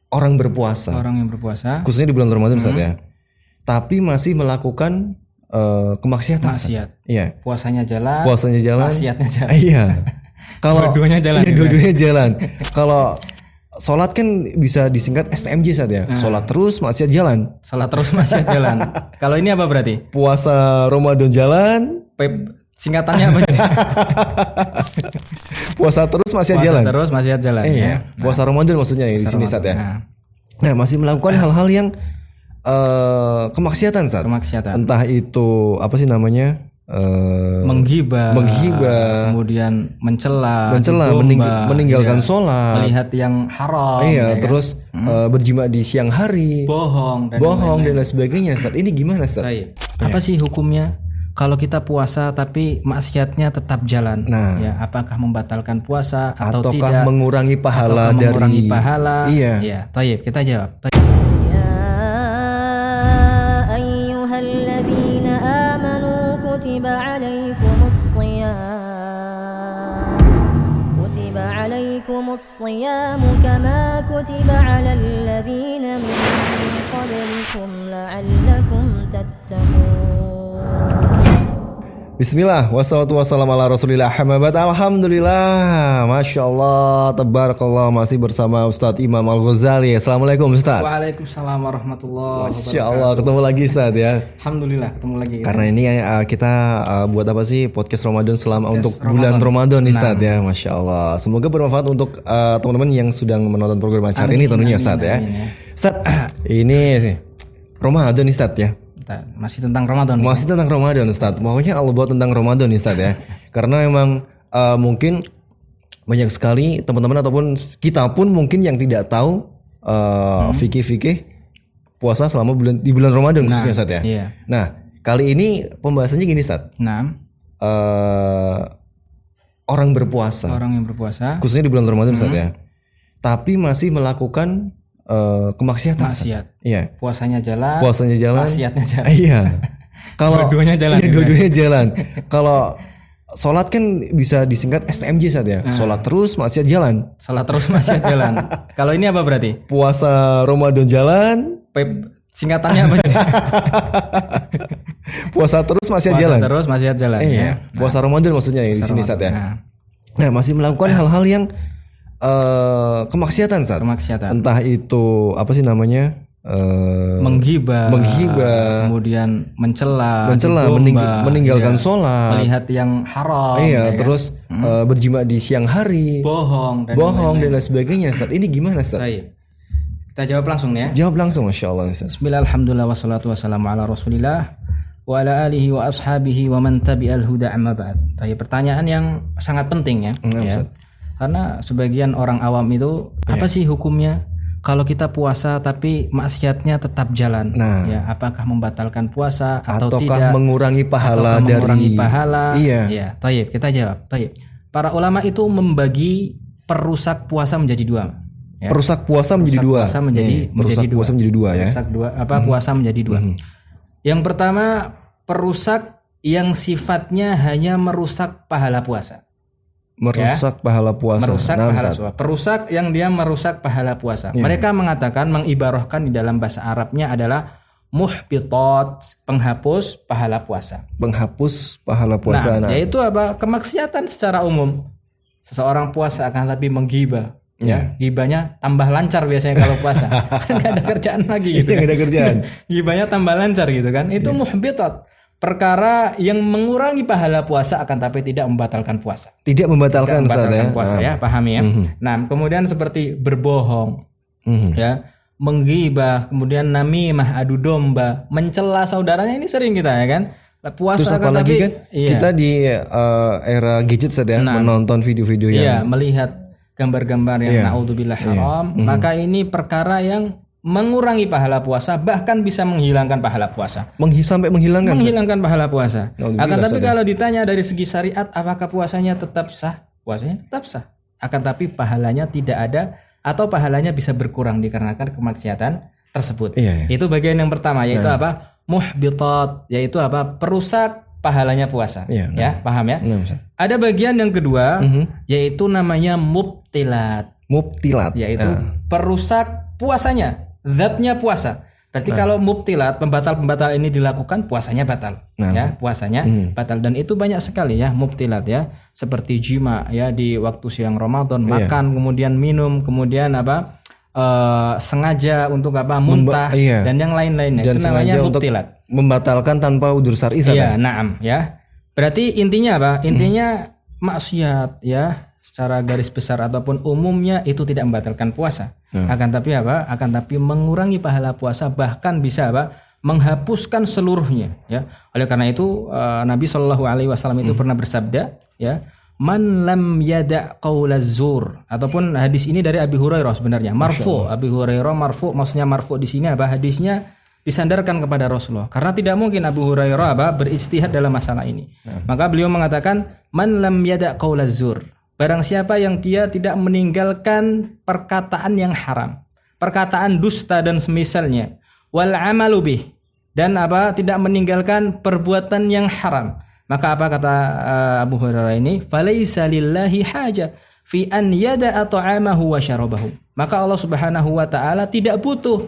orang berpuasa. Orang yang berpuasa. Khususnya di bulan Ramadan Ustaz ya. Tapi masih melakukan kemaksiatan. Maksiat. Iya. Puasanya jalan. Maksiatnya jalan. Iya. Kalau dua-duanya jalan. Iya, dua-duanya jalan. Kalau sholat kan bisa disingkat STMJ Ustaz ya. Sholat terus maksiat jalan. Sholat terus maksiat jalan. Kalau ini apa berarti? Puasa Ramadan jalan. Singkatannya apa? Puasa terus maksiat jalan. Puasa terus maksiat jalan. Iya. Ya. Puasa Ramadan maksudnya ya di sini Ustaz ya. Nah, masih melakukan hal-hal yang kemaksiatan Ustaz. Kemaksiatan. Entah itu apa sih namanya? Menghibah, kemudian mencela, meninggalkan sholat, melihat yang haram, terus berjima di siang hari, bohong dan lain sebagainya. Ustaz, ini gimana Ustaz? Apa sih hukumnya kalau kita puasa tapi maksiatnya tetap jalan? Ya, apakah membatalkan puasa atau tidak? Mengurangi pahala dari pahala? Iya. Ya, tayyib, kita jawab. كتب عليكم الصيام كما كتب على الذين من قبلكم لعلكم تتقون. Bismillah, wassalatu wassalamu ala rasulillah. Alhamdulillah, Masya Allah, tabarakallah, masih bersama Ustadz Imam Al-Ghazali. Assalamualaikum Ustadz. Waalaikumsalam warahmatullahi wabarakatuh. Masya Allah, ketemu lagi Ustadz ya. Alhamdulillah, ketemu lagi. Karena ini kita buat apa sih, podcast Ramadan untuk bulan Ramadan nih Ustadz ya. Masya Allah, semoga bermanfaat untuk teman-teman yang sedang menonton program acara ini tentunya Ustadz ya. Ustadz, ini Ramadan nih Ustadz ya. Masih tentang Ramadan. Masih tentang Ramadan Ustaz. Pokoknya Allah buat tentang Ramadan Ustaz ya. Karena memang mungkin banyak sekali teman-teman ataupun kita pun mungkin yang tidak tahu fikih-fikih puasa selama di bulan Ramadan khususnya Ustaz ya. Iya. Nah, kali ini pembahasannya gini Ustaz. Orang berpuasa. Orang yang berpuasa. Khususnya di bulan Ramadan Ustaz ya. Tapi masih melakukan kemaksiatan. Maksiat. Iya. Puasanya jalan. Maksiatnya jalan. Iya. Kalau dua-duanya jalan. Iya, dua-duanya jalan. Kalau sholat kan bisa disingkat STMJ Ustaz ya. Sholat terus maksiat jalan. Sholat terus maksiat jalan. Kalau ini apa berarti? Puasa Ramadan jalan. Singkatannya apa? Puasa terus maksiat jalan. Puasa terus maksiat jalan. Iya. Puasa Ramadan maksudnya ya di sini Ustaz ya. Nah, masih melakukan hal-hal yang kemaksiatan Ustaz. Entah itu apa sih namanya? Menghibah, kemudian mencela, meninggalkan sholat, melihat yang haram, terus berjima di siang hari, bohong dan lain sebagainya. Ustaz, ini gimana Ustaz? Kita jawab langsung ya. Jawab langsung, Masya Allah Ustaz. Bismillah, alhamdulillah, wassalatu wassalamu ala rasulillah wa ala alihi wa ashabihi wa man tabi'al huda amma ba'd. Pertanyaan yang sangat penting ya. Karena sebagian orang awam itu apa sih hukumnya kalau kita puasa tapi maksiatnya tetap jalan? Ya, apakah membatalkan puasa atau tidak? Mengurangi pahala dari pahala? Iya. Tayyib, kita jawab. Tayyib. Para ulama itu membagi perusak puasa menjadi dua. Ya. Perusak puasa menjadi dua. Puasa menjadi dua. Puasa menjadi dua ya. Puasa menjadi dua. Yang pertama, perusak yang sifatnya hanya merusak pahala puasa. Pahala puasa. Perusak yang dia merusak pahala puasa. Mereka mengatakan, mengibarahkan di dalam bahasa Arabnya adalah muhbitat, penghapus pahala puasa. Penghapus pahala puasa. Nah, yaitu apa? Kemaksiatan secara umum. Seseorang puasa akan lebih menggibah. Ya, gibahnya tambah lancar biasanya kalau puasa. Kan nggak ada kerjaan lagi gitu. Nggak ada kerjaan. Gibahnya tambah lancar gitu kan. Itu muhbitat. Perkara yang mengurangi pahala puasa akan tapi tidak membatalkan puasa. Tidak membatalkan puasa ya, pahami ya. Nah, kemudian seperti berbohong, ya, menggibah, kemudian namimah, adu domba, mencela saudaranya, ini sering kita ya kan. Puasa terus kan apalagi tapi kan kita di era gadget ya, menonton video-video yang melihat gambar-gambar yang naudzubillah haram, maka ini perkara yang mengurangi pahala puasa, bahkan bisa menghilangkan pahala puasa. Sampai menghilangkan pahala puasa. Akan tapi kalau ditanya dari segi syariat, apakah puasanya tetap sah? Puasanya tetap sah. Akan tapi pahalanya tidak ada atau pahalanya bisa berkurang dikarenakan kemaksiatan tersebut. Itu bagian yang pertama, yaitu apa? Muhbitat, yaitu apa? Perusak pahalanya puasa. Ya, paham ya? Ada bagian yang kedua, yaitu namanya mubtilat. Mubtilat, yaitu perusak puasanya, zatnya puasa. Berarti kalau mubtilat, pembatal-pembatal ini dilakukan, puasanya batal. Ya, puasanya batal, dan itu banyak sekali ya mubtilat ya, seperti jima ya di waktu siang Ramadan, makan kemudian minum, kemudian sengaja untuk muntah dan yang lain-lainnya. Dan itu namanya untuk mubtilat. Membatalkan tanpa udzur syar'i. Iya, na'am ya. Berarti intinya apa? Intinya maksiat ya. Secara garis besar ataupun umumnya itu tidak membatalkan puasa. Akan tapi Akan tapi mengurangi pahala puasa, bahkan bisa menghapuskan seluruhnya. Ya. Oleh karena itu Nabi Shallallahu Alaihi Wasallam itu pernah bersabda, ya, man lam yada qaulaz zur, ataupun hadis ini dari Abi Hurairah sebenarnya marfu. Abi Hurairah marfu, maksudnya marfu di sini hadisnya disandarkan kepada Rasulullah, karena tidak mungkin Abu Hurairah beristihad dalam masalah ini. Maka beliau mengatakan man lam yada qaulaz zur, barang siapa yang dia tidak meninggalkan perkataan yang haram, perkataan dusta dan semisalnya, wal amalu bih, dan tidak meninggalkan perbuatan yang haram, maka kata Abu Hurairah ini, falaisa lillahi haja fi an yada'a ta'amahu wa syarabahu. Maka Allah Subhanahu wa taala tidak butuh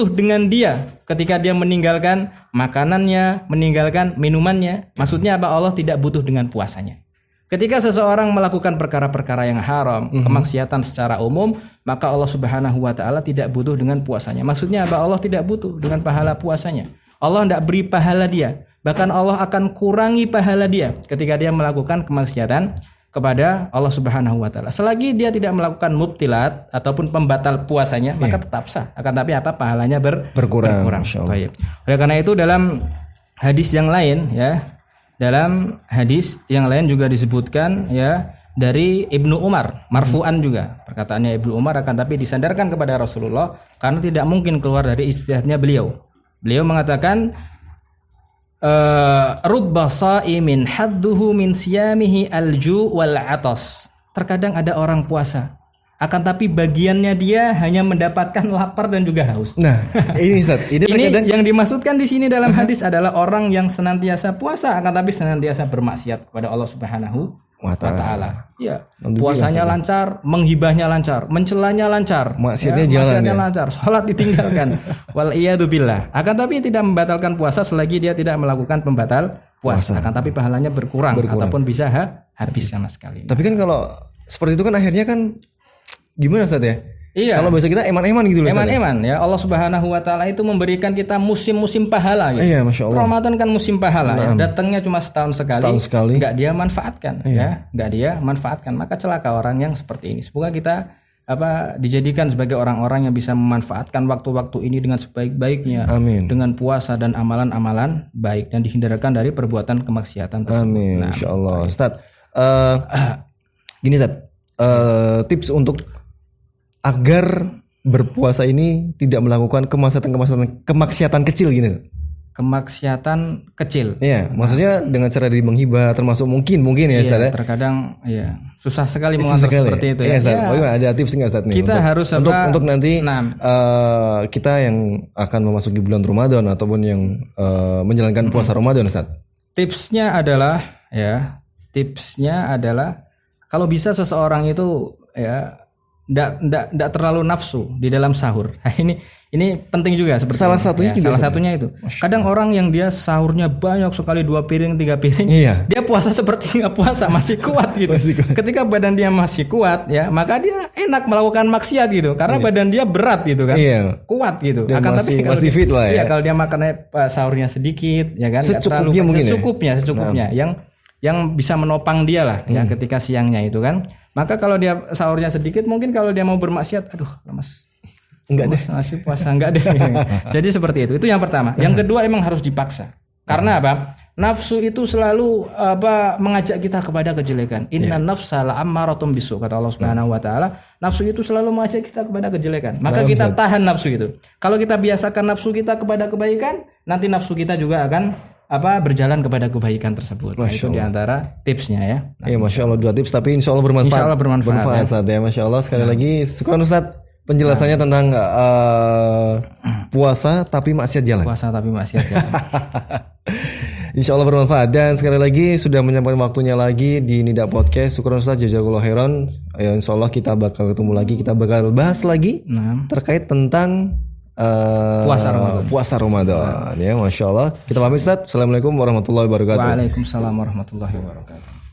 dengan dia ketika dia meninggalkan makanannya, meninggalkan minumannya. Maksudnya Allah tidak butuh dengan puasanya. Ketika seseorang melakukan perkara-perkara yang haram, kemaksiatan secara umum, maka Allah Subhanahu wa taala tidak butuh dengan puasanya. Maksudnya Allah tidak butuh dengan pahala puasanya. Allah tidak beri pahala dia. Bahkan Allah akan kurangi pahala dia ketika dia melakukan kemaksiatan kepada Allah Subhanahu wa taala. Selagi dia tidak melakukan mubtilat ataupun pembatal puasanya, maka tetap sah. Akan tapi pahalanya berkurang. Baik. Oleh karena itu dalam hadis yang lain juga disebutkan ya dari Ibnu Umar, marfu'an juga. Perkataannya Ibnu Umar, akan tapi disandarkan kepada Rasulullah karena tidak mungkin keluar dari ijtihadnya beliau. Beliau mengatakan rubba sha'imin hadduhu min siyamihi alju wal atas. Terkadang ada orang puasa, akan tapi bagiannya dia hanya mendapatkan lapar dan juga haus. Nah, ini Ustaz, ini yang dimaksudkan di sini dalam hadis adalah orang yang senantiasa puasa akan tapi senantiasa bermaksiat kepada Allah Subhanahu wa taala. Ya, puasanya lancar, menghibahnya lancar, mencelanya lancar, maksiatnya lancar, salat ditinggalkan. Wal iyadu billah. Akan tapi tidak membatalkan puasa selagi dia tidak melakukan pembatal puasa. Akan tapi pahalanya berkurang. Ataupun bisa habis sama sekali. Tapi kan kalau seperti itu kan akhirnya kan gimana Ustaz ya? Iya. Kalau bahasa kita eman-eman gitu loh. Eman-eman ya. Allah Subhanahu wa taala itu memberikan kita musim-musim pahala ya. Iya, Masya Allah. Ramadan kan musim pahala ya. Datangnya cuma setahun sekali. Enggak dia manfaatkan ya. Enggak dia manfaatkan. Maka celaka orang yang seperti ini. Semoga kita dijadikan sebagai orang-orang yang bisa memanfaatkan waktu-waktu ini dengan sebaik-baiknya. Amin. Dengan puasa dan amalan-amalan baik dan dihindarkan dari perbuatan kemaksiatan tersebut. Amin. Insya Allah. Ustaz, gini Ustaz, tips untuk agar berpuasa ini tidak melakukan kemaksiatan kecil gini. Kemaksiatan kecil. Iya, maksudnya dengan cara menghibah termasuk mungkin ya Ustaz ya. Terkadang susah sekali mengatur seperti itu ya. Ustaz. Ada tips enggak Ustaz nih? Kita harus untuk nanti kita yang akan memasuki bulan Ramadan ataupun yang menjalankan puasa Ramadan Ustaz. Tipsnya adalah kalau bisa seseorang itu tidak terlalu nafsu di dalam sahur. Ini penting juga seperti salah satunya itu. Kadang orang yang dia sahurnya banyak sekali 2 piring 3 piring, dia puasa seperti nggak puasa, masih kuat gitu. Ketika badan dia masih kuat ya, maka dia enak melakukan maksiat gitu karena badan dia berat gitu kan. Kuat gitu. Dan tapi masih fit lah ya. Kalau dia makannya sahurnya sedikit ya kan, secukupnya mungkin secukupnya yang bisa menopang dia lah ya ketika siangnya itu kan. Maka kalau dia sahurnya sedikit, mungkin kalau dia mau bermaksiat, lemas. Enggak deh, masih puasa enggak deh. Jadi seperti itu. Itu yang pertama. Yang kedua emang harus dipaksa. Karena nafsu itu selalu mengajak kita kepada kejelekan. Inna nafsa la'ammaratun bisu, kata Allah Subhanahu wa taala. Nafsu itu selalu mengajak kita kepada kejelekan. Maka kita tahan nafsu itu. Kalau kita biasakan nafsu kita kepada kebaikan, nanti nafsu kita juga akan berjalan kepada kebaikan tersebut. Itu diantara tipsnya ya. Masya Allah 2 tips tapi insya Allah bermanfaat. Insya Allah bermanfaat ya. Masya Allah sekali lagi syukur Ustaz penjelasannya tentang puasa tapi maksiat jalan. Insya Allah bermanfaat. Dan sekali lagi sudah menyampaikan waktunya lagi di Nida Podcast. Syukur Ustaz, jazakallahu khairan. Ya, insya Allah kita bakal ketemu lagi. Kita bakal bahas lagi terkait tentang puasa Ramadan. Ya, Masya Allah. Kita pamit Ustaz. Assalamualaikum warahmatullahi wabarakatuh. Waalaikumsalam warahmatullahi wabarakatuh.